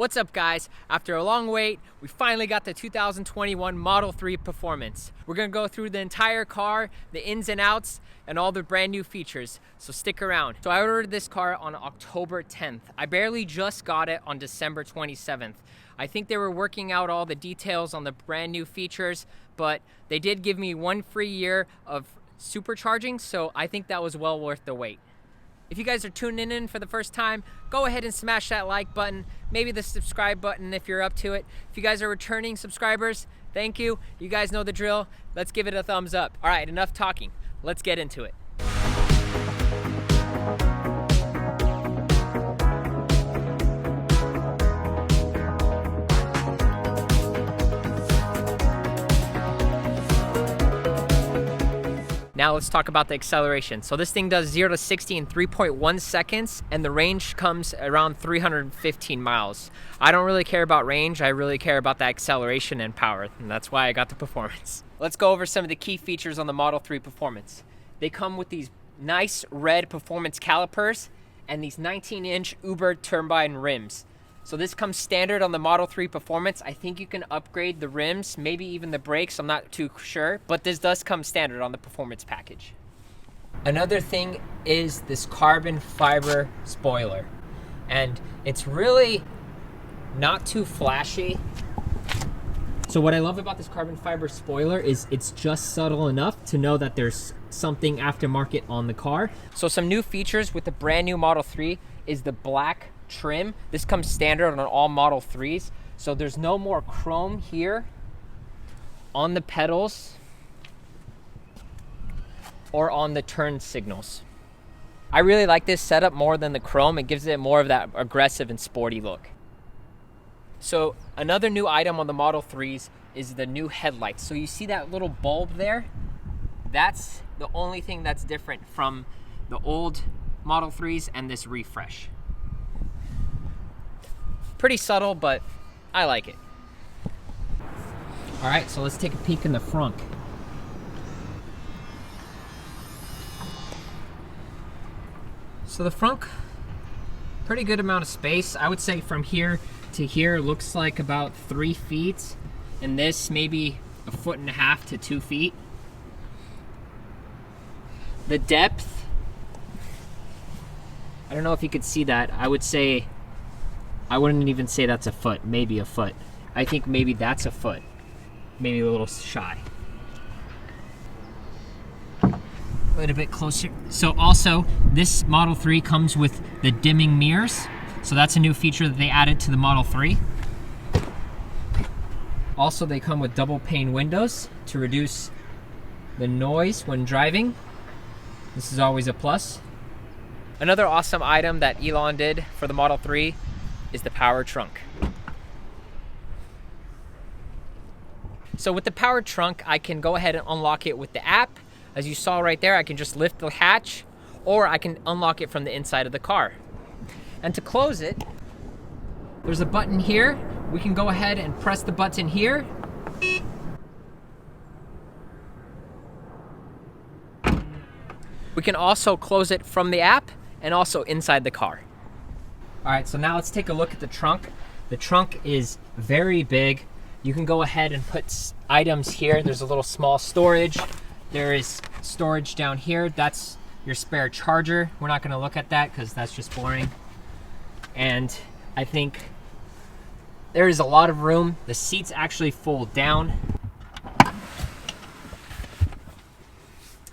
What's up guys? After a long wait, we finally got the 2021 Model 3 Performance. We're gonna go through the entire car, the ins and outs, and all the brand new features, so stick around. So I ordered this car on October 10th. I barely just got it on December 27th. I think they were working out all the details on the brand new features, but they did give me 1 free year of supercharging, so I think that was well worth the wait. If you guys are tuning in for the first time, go ahead and smash that like button, maybe the subscribe button if you're up to it. If you guys are returning subscribers, thank you. You guys know the drill. Let's give it a thumbs up. All right, enough talking. Let's get into it. Now let's talk about the acceleration. So this thing does 0 to 60 in 3.1 seconds, and the range comes around 315 miles. I don't really care about range, I really care about the acceleration and power, and that's why I got the Performance. Let's go over some of the key features on the Model 3 Performance. They come with these nice red performance calipers and these 19-inch Uber turbine rims. So this comes standard on the Model 3 Performance. I think you can upgrade the rims, maybe even the brakes, I'm not too sure, but this does come standard on the Performance package. Another thing is this carbon fiber spoiler, and it's really not too flashy. So what I love about this carbon fiber spoiler is it's just subtle enough to know that there's something aftermarket on the car. So some new features with the brand new Model 3 is the black trim. This comes standard on all Model 3s. So there's no more chrome here on the pedals or on the turn signals. I really like this setup more than the chrome. It gives it more of that aggressive and sporty look. So another new item on the Model 3s is the new headlights. So you see that little bulb there? That's the only thing that's different from the old Model 3s and this refresh. Pretty subtle, but I like it. All right, so let's take a peek in the front. So the front, pretty good amount of space. I would say from here to here looks like about 3 feet, and this maybe 1.5 feet to 2 feet. The depth, I don't know if you could see that. I wouldn't even say that's a foot, maybe a foot. I think maybe that's a foot, maybe a little shy. A little bit closer. So also, this Model 3 comes with the dimming mirrors. So that's a new feature that they added to the Model 3. Also, they come with double pane windows to reduce the noise when driving. This is always a plus. Another awesome item that Elon did for the Model 3 is the power trunk. So with the power trunk, I can go ahead and unlock it with the app. As you saw right there, I can just lift the hatch, or I can unlock it from the inside of the car. And to close it, there's a button here. We can go ahead and press the button here. We can also close it from the app and also inside the car. All right, so now let's take a look at the trunk. The trunk is very big. You can go ahead and put items here. There's a little small storage. There is storage down here. That's your spare charger. We're not gonna look at that because that's just boring. And I think there is a lot of room. The seats actually fold down.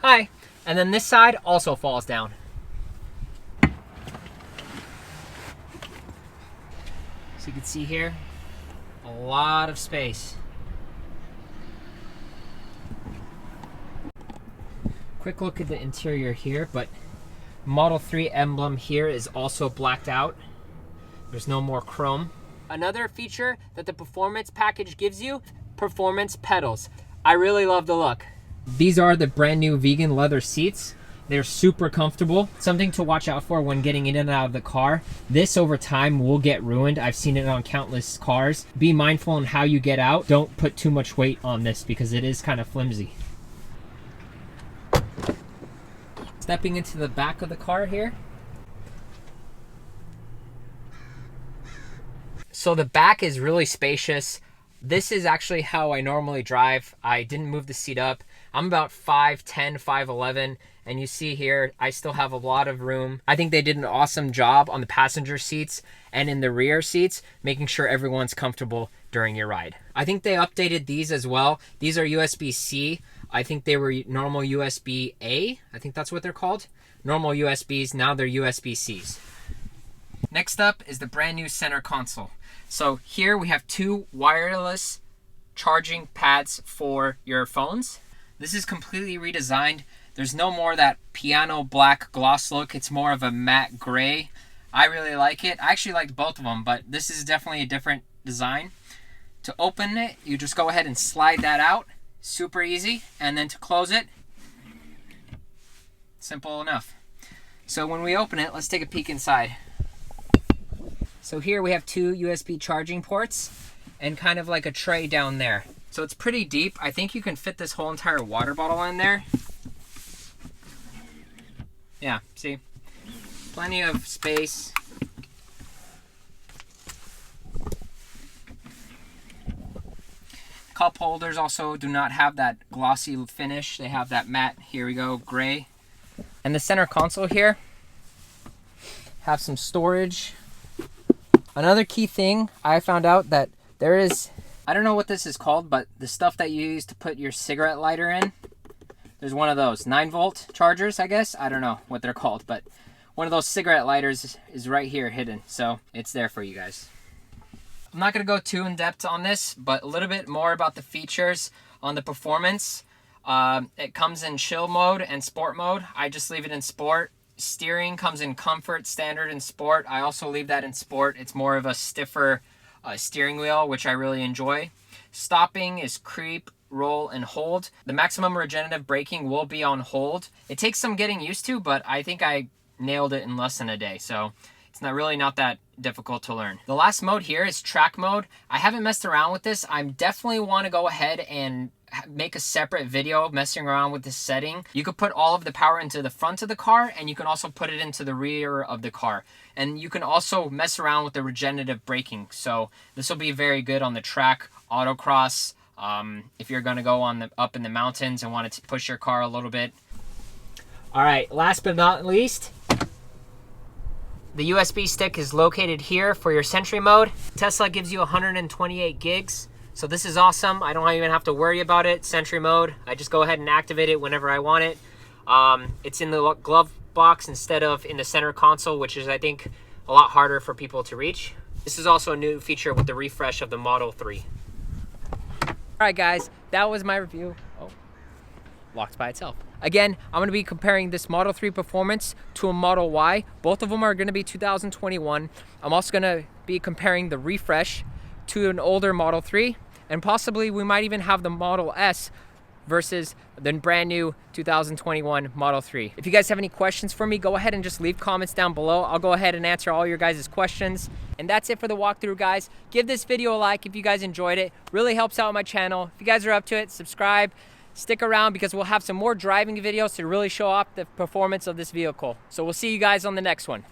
Hi. And then this side also falls down. So you can see here, a lot of space. Quick look at the interior here, but Model 3 emblem here is also blacked out. There's no more chrome. Another feature that the Performance package gives you, performance pedals. I really love the look. These are the brand new vegan leather seats. They're super comfortable. Something to watch out for when getting in and out of the car. This over time will get ruined. I've seen it on countless cars. Be mindful on how you get out. Don't put too much weight on this because it is kind of flimsy. Stepping into the back of the car here. So the back is really spacious. This is actually how I normally drive. I didn't move the seat up. I'm about 5'10", 5'11", and you see here, I still have a lot of room. I think they did an awesome job on the passenger seats and in the rear seats, making sure everyone's comfortable during your ride. I think they updated these as well. These are USB-C. I think they were normal USB-A. I think that's what they're called. Normal USBs, now they're USB-Cs. Next up is the brand new center console. So here we have 2 wireless charging pads for your phones. This is completely redesigned. There's no more that piano black gloss look. It's more of a matte gray. I really like it. I actually like both of them, but this is definitely a different design. To open it, you just go ahead and slide that out. Super easy. And then to close it, simple enough. So when we open it, let's take a peek inside. So here we have 2 USB charging ports and kind of like a tray down there. So it's pretty deep. I think you can fit this whole entire water bottle in there. Yeah, see? Plenty of space. Cup holders also do not have that glossy finish. They have that matte, here we go, gray. And the center console here have some storage. Another key thing I found out that there is, I don't know what this is called, but the stuff that you use to put your cigarette lighter in, there's one of those 9-volt chargers, I guess. I don't know what they're called, but one of those cigarette lighters is right here hidden. So it's there for you guys. I'm not gonna go too in depth on this, but a little bit more about the features on the performance. It comes in chill mode and sport mode. I just leave it in sport. Steering comes in comfort, standard, and sport. I also leave that in sport. It's more of a stiffer steering wheel, which I really enjoy. Stopping is creep, roll, and hold. The maximum regenerative braking will be on hold. It takes some getting used to, but I think I nailed it in less than a day. So it's not that difficult to learn. The last mode here is track mode. I haven't messed around with this. I definitely want to go ahead and make a separate video messing around with this setting. You could put all of the power into the front of the car, and you can also put it into the rear of the car. And you can also mess around with the regenerative braking. So this will be very good on the track, autocross, if you're gonna go on up in the mountains and want to push your car a little bit. All right, last but not least, the USB stick is located here for your Sentry mode. Tesla gives you 128 gigs. So this is awesome. I don't even have to worry about it. Sentry mode, I just go ahead and activate it whenever I want it. It's in the glove box instead of in the center console, which is, I think, a lot harder for people to reach. This is also a new feature with the refresh of the Model 3. All right, guys, that was my review. Oh, locked by itself. Again, I'm gonna be comparing this Model 3 performance to a Model Y. Both of them are gonna be 2021. I'm also gonna be comparing the refresh to an older Model 3, and possibly we might even have the Model S versus the brand new 2021 Model 3. If you guys have any questions for me, go ahead and just leave comments down below. I'll go ahead and answer all your guys' questions. And that's it for the walkthrough, guys. Give this video a like if you guys enjoyed it. Really helps out my channel. If you guys are up to it, subscribe. Stick around because we'll have some more driving videos to really show off the performance of this vehicle. So we'll see you guys on the next one.